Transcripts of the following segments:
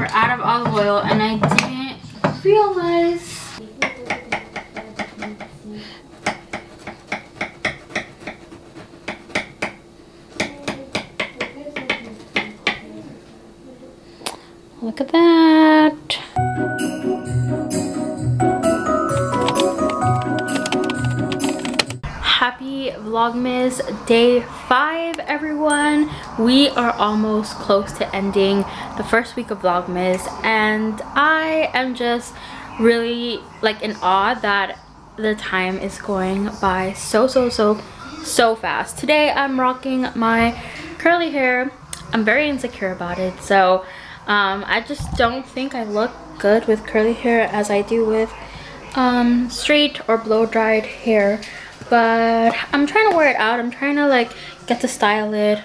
we're out of olive oil and I didn't realize. Look at that. Happy Vlogmas day 5, everyone. We are almost close to ending the first week of Vlogmas, and I am just really like in awe that the time is going by so fast. Today I'm rocking my curly hair. I'm very insecure about it, so I just don't think I look good with curly hair as I do with straight or blow dried hair. But I'm trying to wear it out. I'm trying to like get to style it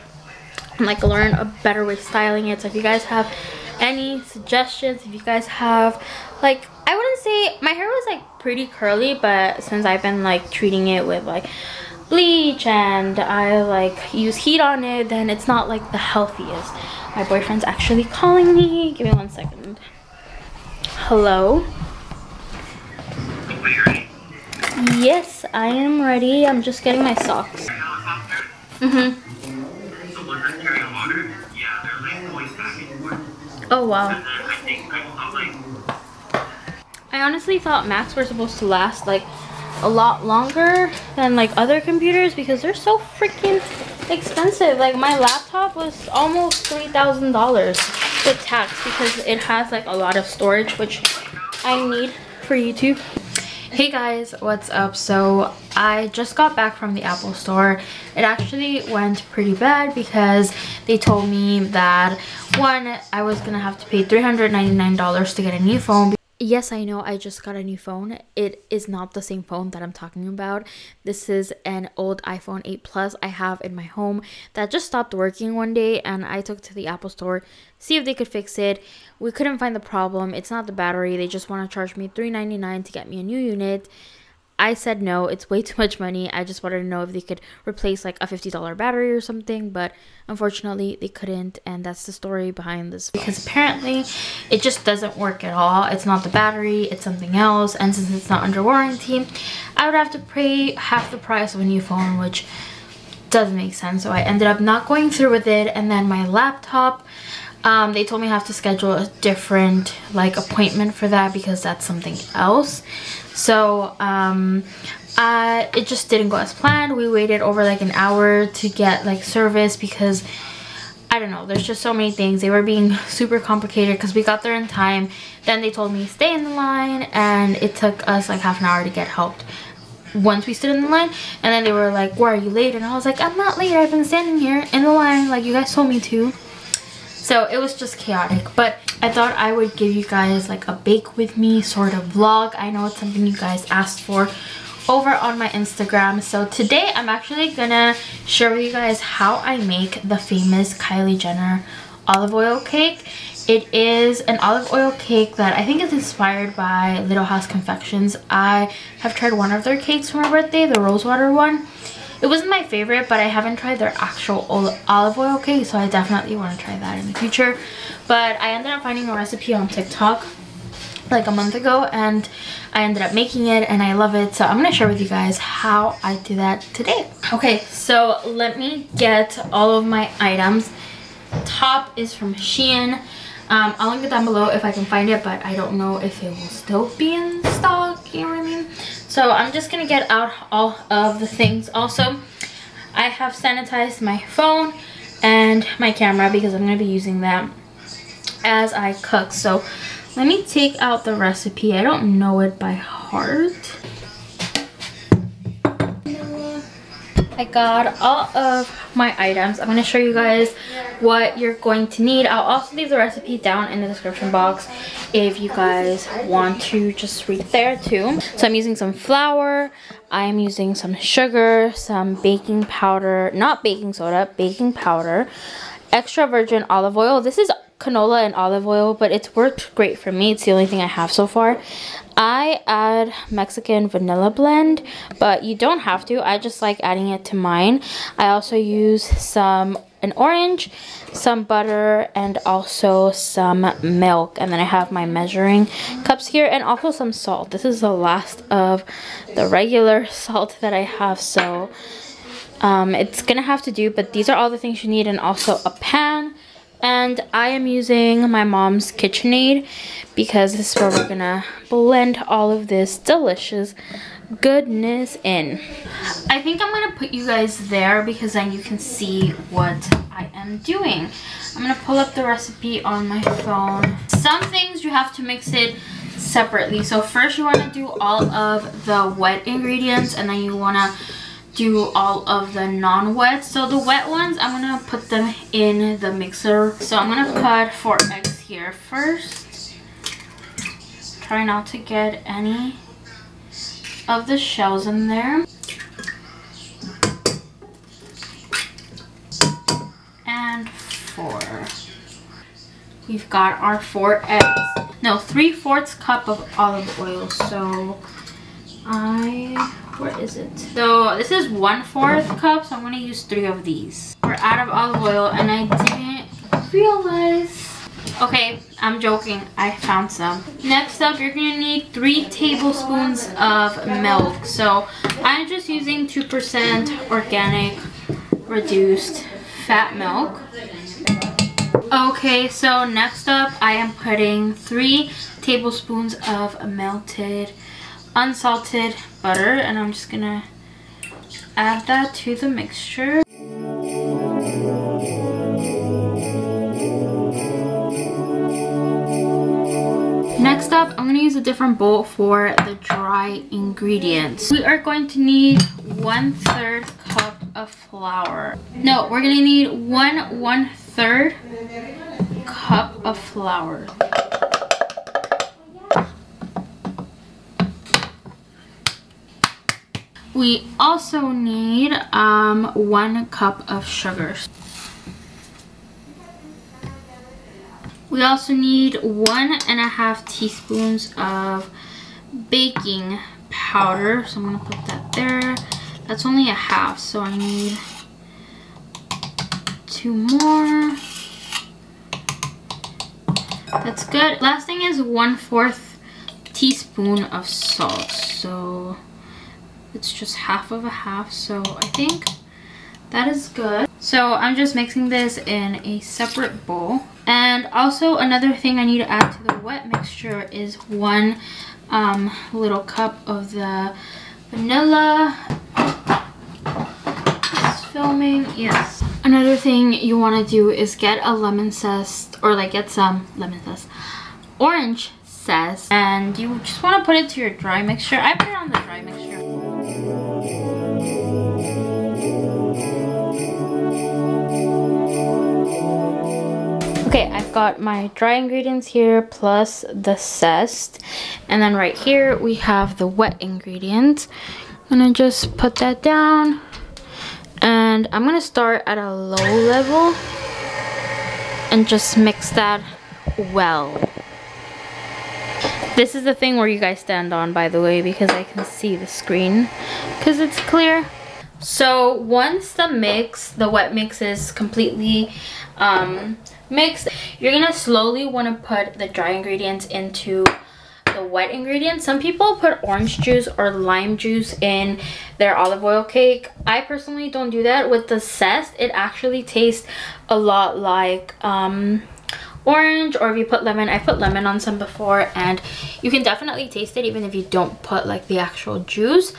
and like learn a better way of styling it. So if you guys have any suggestions, if you guys have like, I wouldn't say my hair was like pretty curly, but since I've been like treating it with like bleach and I like use heat on it, then it's not like the healthiest. My boyfriend's actually calling me. Give me 1 second. Hello? Are you ready? Yes, I am ready. I'm just getting my socks. Mm-hmm. So one that's carrying water? Yeah, they're like always packing for. Oh wow. And then I think I thought like, I honestly thought Macs were supposed to last like a lot longer than like other computers because they're so freaking expensive. Like my laptop was almost $3,000 with tax because it has like a lot of storage, which I need for YouTube. Hey guys, what's up? So I just got back from the Apple store. It actually went pretty bad because they told me that one, I was gonna have to pay $399 to get a new phone. Yes, I know, I just got a new phone. It is not the same phone that I'm talking about. This is an old iPhone 8 Plus I have in my home that just stopped working one day, and I took it to the Apple store, see if they could fix it. We couldn't find the problem. It's not the battery. They just want to charge me $399 to get me a new unit. I said no, it's way too much money. I just wanted to know if they could replace like a $50 battery or something, but unfortunately they couldn't, and that's the story behind this. Because apparently it just doesn't work at all. It's not the battery, it's something else, and since it's not under warranty, I would have to pay half the price of a new phone, which doesn't make sense. So I ended up not going through with it. And then my laptop, they told me I have to schedule a different like appointment for that because that's something else. So it just didn't go as planned. We waited over like an hour to get like service because I don't know, there's just so many things. They were being super complicated because we got there in time. Then they told me stay in the line, and it took us like half an hour to get helped once we stood in the line. And then they were like, why are you late? And I was like, I'm not late, I've been standing here in the line like you guys told me to. So it was just chaotic, but I thought I would give you guys like a bake with me sort of vlog. I know it's something you guys asked for over on my Instagram. So today I'm actually gonna share with you guys how I make the famous Kylie Jenner olive oil cake. It is an olive oil cake that I think is inspired by Little House Confections. I have tried one of their cakes for my birthday, the rosewater one. It wasn't my favorite, but I haven't tried their actual olive oil cake, so I definitely want to try that in the future. But I ended up finding a recipe on TikTok like a month ago, and I ended up making it, and I love it. So I'm going to share with you guys how I do that today. Okay, so let me get all of my items. Top is from Shein. I'll link it down below if I can find it, but I don't know if it will still be in stock, you know what I mean? So I'm just gonna get out all of the things. Also, I have sanitized my phone and my camera because I'm gonna be using them as I cook. So let me take out the recipe. I don't know it by heart. I got all of my items. I'm going to show you guys what you're going to need. I'll also leave the recipe down in the description box if you guys want to just read there too. So I'm using some flour. I'm using some sugar, some baking powder, not baking soda, baking powder, extra virgin olive oil. This is canola and olive oil, but it's worked great for me. It's the only thing I have so far. I add Mexican vanilla blend, but you don't have to. I just like adding it to mine. I also use some an orange, some butter, and also some milk. And then I have my measuring cups here and also some salt. This is the last of the regular salt that I have, so it's gonna have to do, but these are all the things you need, and also a pan. And I am using my mom's KitchenAid because this is where we're gonna blend all of this delicious goodness in. I think I'm gonna put you guys there because then you can see what I am doing. I'm gonna pull up the recipe on my phone. Some things you have to mix it separately. So first you want to do all of the wet ingredients, and then you want to do all of the non-wet. So the wet ones, I'm gonna put them in the mixer. So I'm gonna put 4 eggs here first. Try not to get any of the shells in there. And 4. We've got our 4 eggs. No, 3/4 cup of olive oil. So where is it? So this is 1/4 cup, so I'm gonna use 3 of these. We're out of olive oil, and I didn't realize. Okay, I'm joking, I found some. Next up, you're gonna need 3 tablespoons of milk. So I'm just using 2% organic reduced fat milk. Okay, so next up, I am putting 3 tablespoons of melted unsalted butter, and I'm just gonna add that to the mixture. Next up, I'm gonna use a different bowl for the dry ingredients. We are going to need 1/3 cup of flour. No, we're gonna need 1/3 cup of flour. We also need 1 cup of sugar. We also need 1.5 teaspoons of baking powder. So I'm gonna put that there. That's only 1/2, so I need 2 more. That's good. Last thing is 1/4 teaspoon of salt. So it's just 1/2 of 1/2, so I think that is good. So I'm just mixing this in a separate bowl. And also another thing I need to add to the wet mixture is 1 little cup of the vanilla. It's filming, yes. Another thing you want to do is get a lemon zest, or like get some lemon zest, orange zest, and you just want to put it to your dry mixture. I put it on the dry mixture. Okay, I've got my dry ingredients here plus the zest, and then right here we have the wet ingredients. I'm gonna just put that down, and I'm gonna start at a low level and just mix that well. This is the thing where you guys stand on, by the way, because I can see the screen because it's clear. So once the wet mix is completely mixed, you're gonna slowly want to put the dry ingredients into the wet ingredients. Some people put orange juice or lime juice in their olive oil cake. I personally don't do that. With the zest, it actually tastes a lot like orange, or if you put lemon. I put lemon on some before, and you can definitely taste it even if you don't put like the actual juice.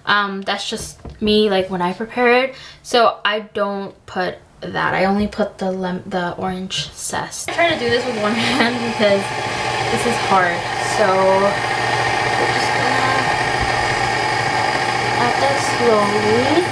That's just me, like when I prepare it, so I don't put that. I only put the orange zest. I try to do this with one hand because this is hard, so we're just gonna add that slowly.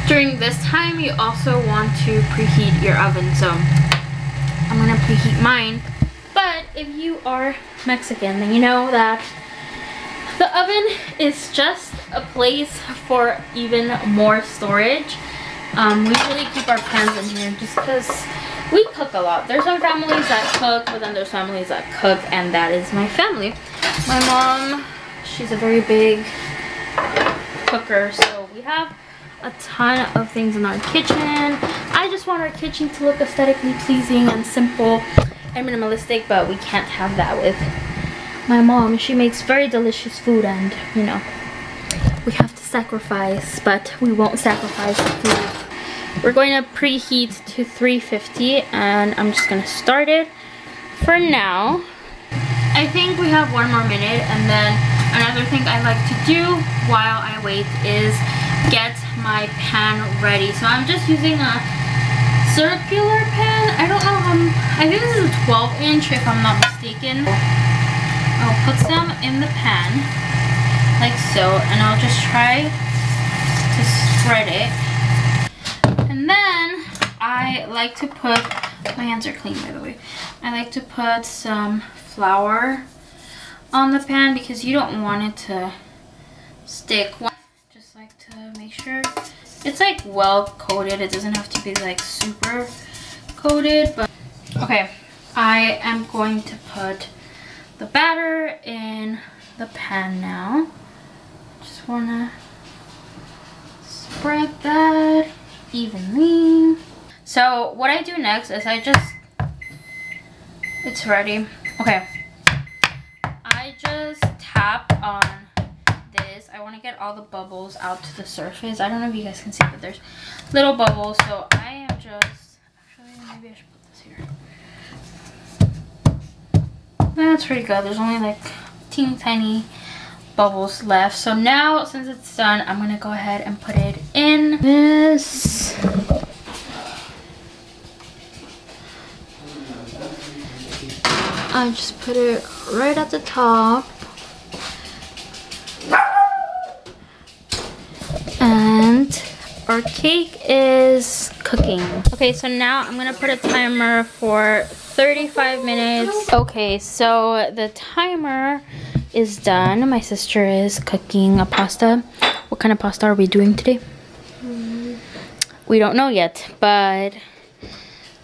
During this time, you also want to preheat your oven. So I'm gonna preheat mine. But if you are Mexican, then you know that the oven is just a place for even more storage. We usually keep our pans in here just because we cook a lot. There's some families that cook, but then there's families that cook, and that is my family. My mom, she's a very big cooker, so we have a ton of things in our kitchen. I just want our kitchen to look aesthetically pleasing and simple and minimalistic, but we can't have that with my mom. She makes very delicious food, and you know, we have to sacrifice, but we won't sacrifice the food. We're going to preheat to 350, and I'm just gonna start it for now. I think we have 1 more minute, and then another thing I like to do while I wait is get my pan ready. So I'm just using a circular pan. I don't know, I think this is a 12-inch if I'm not mistaken. I'll put some in the pan like so, and I'll just try to spread it. And then I like to put, my hands are clean by the way, I like to put some flour on the pan because you don't want it to stick. Just like to make sure it's like well coated. It doesn't have to be like super coated, but okay, I am going to put the batter in the pan now. Just wanna spread that evenly. So what I do next is it's ready. Okay, I just tap on this. I want to get all the bubbles out to the surface. I don't know if you guys can see, but there's little bubbles, so I am just, actually maybe I should put this here. That's pretty good. There's only like teeny tiny bubbles left. So now, since it's done, I'm gonna go ahead and put it in this. I just put it right at the top. And our cake is cooking. Okay, so now I'm gonna put a timer for 35 minutes. Okay, so the timer is done. My sister is cooking a pasta. What kind of pasta are we doing today? We don't know yet, but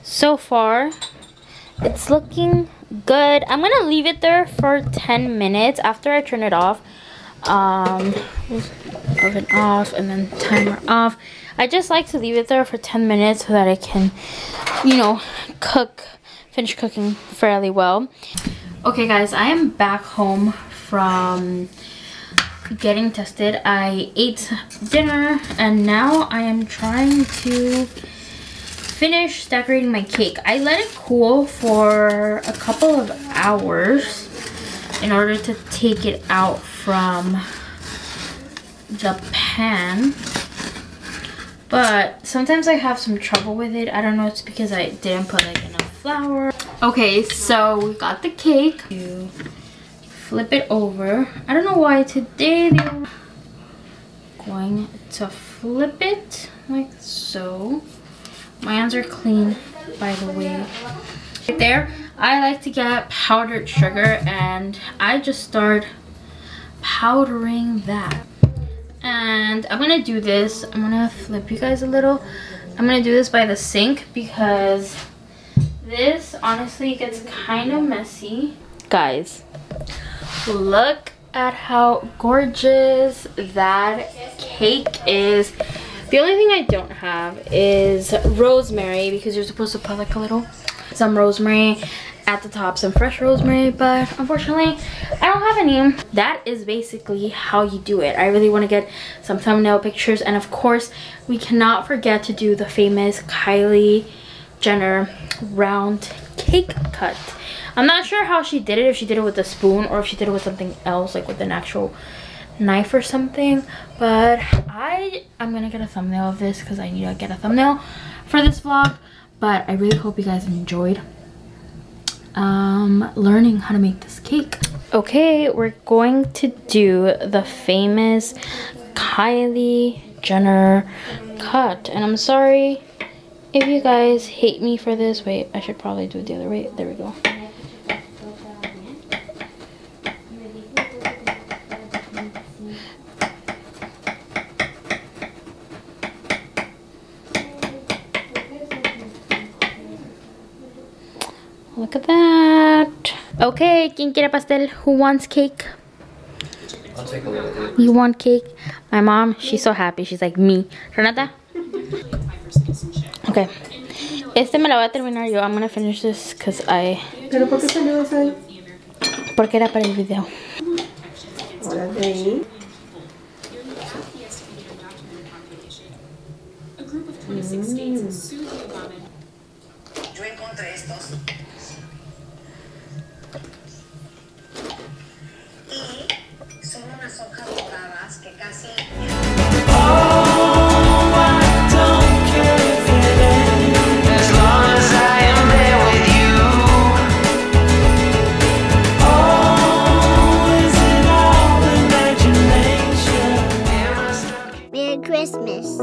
so far it's looking good. I'm gonna leave it there for 10 minutes after I turn it off. Oven off and then timer off. I just like to leave it there for 10 minutes so that it can, you know, finish cooking fairly well. Okay guys, I am back home from getting tested. I ate dinner and now I am trying to finish decorating my cake. I let it cool for a couple of hours in order to take it out from the pan, but sometimes I have some trouble with it. I don't know, it's because I didn't put like enough flour. Okay, so we got the cake. You flip it over. I don't know why today they were going to flip it like so. My hands are clean, by the way. Right there, I like to get powdered sugar, and I just start powdering that. And I'm gonna do this. I'm gonna flip you guys a little. I'm gonna do this by the sink because this honestly gets kind of messy. Guys, look at how gorgeous that cake is. The only thing I don't have is rosemary because you're supposed to put like a little, some rosemary at the top, some fresh rosemary, but unfortunately I don't have any. That is basically how you do it. I really want to get some thumbnail pictures, and of course we cannot forget to do the famous Kylie Jenner round cake cut. I'm not sure how she did it, if she did it with a spoon or if she did it with something else, like with an actual knife or something, but I'm gonna get a thumbnail of this because I need to get a thumbnail for this vlog. But I really hope you guys enjoyed learning how to make this cake. Okay, we're going to do the famous Kylie Jenner cut, and I'm sorry If you guys hate me for this, wait, I should probably do it the other way. There we go. Look at that. Okay, ¿quién quiere pastel? Who wants cake? I'll take a little bit. You want cake? My mom, she's so happy. She's like, me. Renata? Okay. Este me lo voy a terminar yo. I'm gonna finish this because I... ¿Pero por qué salió eso ahí? Porque era para el video. Ahora de ahí. Yo encontré estos. Y son unas hojas doradas que casi... Merry Christmas.